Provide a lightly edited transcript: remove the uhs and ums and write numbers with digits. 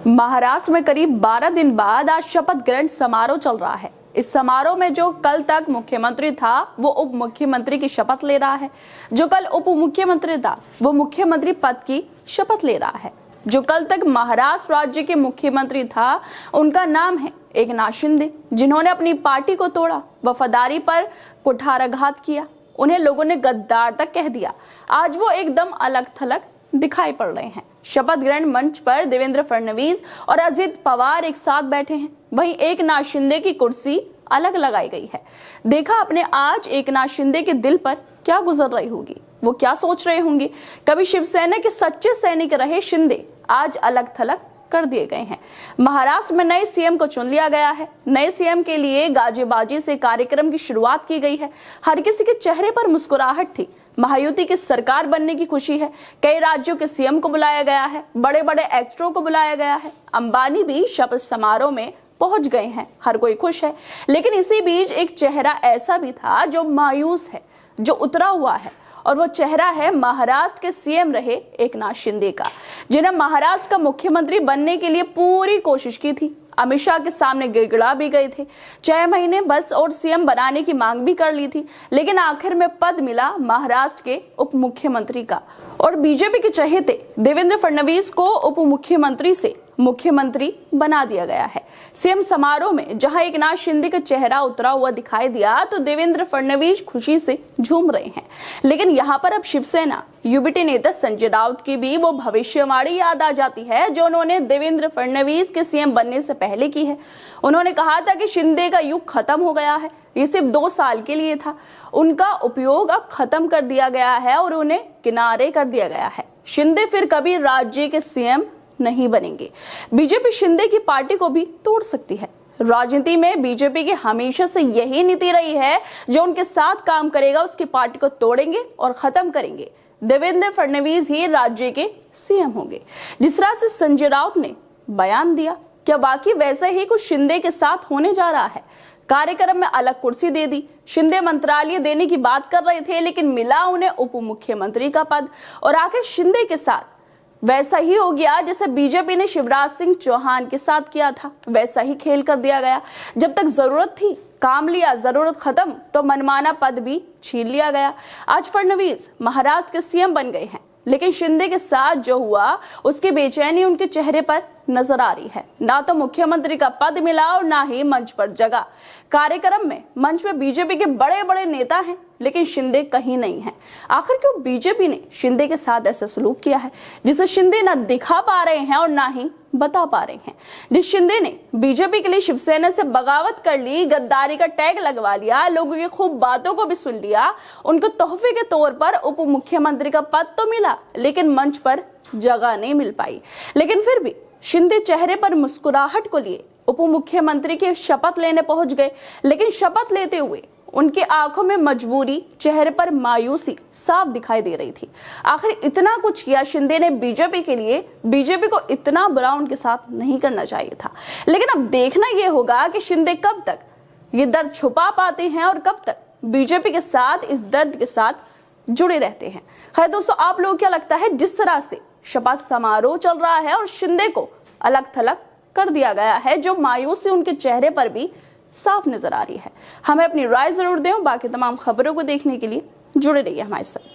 महाराष्ट्र में करीब 12 दिन बाद आज शपथ ग्रहण समारोह चल रहा है। इस समारोह में जो कल तक मुख्यमंत्री था वो उप मुख्यमंत्री की शपथ ले रहा है, जो कल उप मुख्यमंत्री था वो मुख्यमंत्री पद की शपथ ले रहा है। जो कल तक महाराष्ट्र राज्य के मुख्यमंत्री था उनका नाम है एकनाथ शिंदे, जिन्होंने अपनी पार्टी को तोड़ा, वफादारी पर कुठाराघात किया, उन्हें लोगों ने गद्दार तक कह दिया। आज वो एकदम अलग थलग दिखाई पड़ रहे हैं। शपथ ग्रहण मंच पर देवेंद्र फडणवीस और अजित पवार एक साथ बैठे हैं, वहीं एकनाथ शिंदे की कुर्सी अलग लगाई गई है। देखा आपने आज एकनाथ शिंदे के दिल पर क्या गुजर रही होगी, वो क्या सोच रहे होंगे। कभी शिवसेना के सच्चे सैनिक रहे शिंदे आज अलग थलग कर दिए गए हैं। महाराष्ट्र में नए सीएम को चुन लिया गया है। नए सीएम के लिए गाजेबाजी से कार्यक्रम की शुरुआत की गई है। हर किसी के चेहरे पर मुस्कुराहट थी। महायुति की सरकार बनने की खुशी है। कई राज्यों के सीएम को बुलाया गया है, बड़े बड़े एक्टरों को बुलाया गया है। अंबानी भी शपथ समारोह में पहुंच गए हैं। हर कोई खुश है, लेकिन इसी बीच एक चेहरा ऐसा भी था जो मायूस है, जो उतरा हुआ है, और वो चेहरा है महाराष्ट्र के सीएम रहे एकनाथ शिंदे का, जिन्हें महाराष्ट्र का मुख्यमंत्री बनने के लिए पूरी कोशिश की थी। अमित शाह के सामने गिड़गिड़ा भी गए थे, 6 महीने बस और सीएम बनाने की मांग भी कर ली थी, लेकिन आखिर में पद मिला महाराष्ट्र के उप मुख्यमंत्री का। और बीजेपी के चहेते देवेंद्र फडणवीस को उप मुख्यमंत्री से मुख्यमंत्री बना दिया गया है। सीएम समारोह में जहां एकनाथ शिंदे का चेहरा उतरा हुआ दिखाई दिया तो देवेंद्र फडणवीस खुशी से झूम रहे हैं। लेकिन यहां पर अब शिवसेना यूबीटी नेता संजय राउत की भी वो भविष्यवाणी याद आ जाती है जो उन्होंने देवेंद्र फडणवीस के सीएम बनने से पहले की है। उन्होंने कहा था कि शिंदे का युग खत्म हो गया है, ये सिर्फ 2 साल के लिए था, उनका उपयोग अब खत्म कर दिया गया है और उन्हें किनारे कर दिया गया है। शिंदे फिर कभी राज्य के सीएम नहीं बनेंगे। बीजेपी शिंदे की पार्टी को भी तोड़ सकती है। राजनीति में बीजेपी की हमेशा से यही नीति रही है, जो उनके साथ काम करेगा उसकी पार्टी को तोड़ेंगे और खत्म करेंगे। देवेंद्र फडणवीस ही राज्य के सीएम होंगे। जिस तरह से संजय राउत ने बयान दिया, क्या बाकी वैसे ही कुछ शिंदे के साथ होने जा रहा है। कार्यक्रम में अलग कुर्सी दे दी। शिंदे मंत्रालय देने की बात कर रहे थे, लेकिन मिला उन्हें उप मुख्यमंत्री का पद। और आखिर शिंदे के साथ वैसा ही हो गया जैसे बीजेपी ने शिवराज सिंह चौहान के साथ किया था, वैसा ही खेल कर दिया गया। जब तक जरूरत थी काम लिया, जरूरत खत्म तो मनमाना पद भी छीन लिया गया। आज फडणवीस महाराष्ट्र के सीएम बन गए हैं, लेकिन शिंदे के साथ जो हुआ उसकी बेचैनी उनके चेहरे पर नजर आ रही है। ना तो मुख्यमंत्री का पद मिला और ना ही मंच पर जगह। कार्यक्रम में मंच में बीजेपी के बड़े बड़े नेता हैं, लेकिन शिंदे कहीं नहीं है। आखिर क्यों बीजेपी ने शिंदे के साथ ऐसा सलूक किया है, जिसे शिंदे ना दिखा पा रहे हैं और ना ही बता पा रहे हैं। जिस शिंदे ने बीजेपी के लिए शिवसेना से बगावत कर ली, गद्दारी का टैग लगवा लिया, लोगों की खूब बातों को भी सुन लिया, उनको तोहफे के तौर पर उप मुख्यमंत्री का पद तो मिला, लेकिन मंच पर जगह नहीं मिल पाई। लेकिन फिर भी शिंदे चेहरे पर मुस्कुराहट को लिए उप मुख्यमंत्री की शपथ लेने पहुंच गए, लेकिन शपथ लेते हुए उनकी आंखों में मजबूरी, चेहरे पर मायूसी साफ दिखाई दे रही थी। आखिर इतना कुछ किया शिंदे ने बीजेपी के लिए, बीजेपी को इतना बुरा उनके साथ नहीं करना चाहिए था। लेकिन अब देखना यह होगा कि शिंदे कब तक ये दर्द छुपा पाते हैं और कब तक बीजेपी के साथ इस दर्द के साथ जुड़े रहते हैं। खैर दोस्तों, आप लोगों को क्या लगता है, जिस तरह से शपथ समारोह चल रहा है और शिंदे को अलग थलग कर दिया गया है, जो मायूसी उनके चेहरे पर भी साफ नजर आ रही है। हमें अपनी राय जरूर दें। बाकी तमाम खबरों को देखने के लिए जुड़े रहिए हमारे साथ।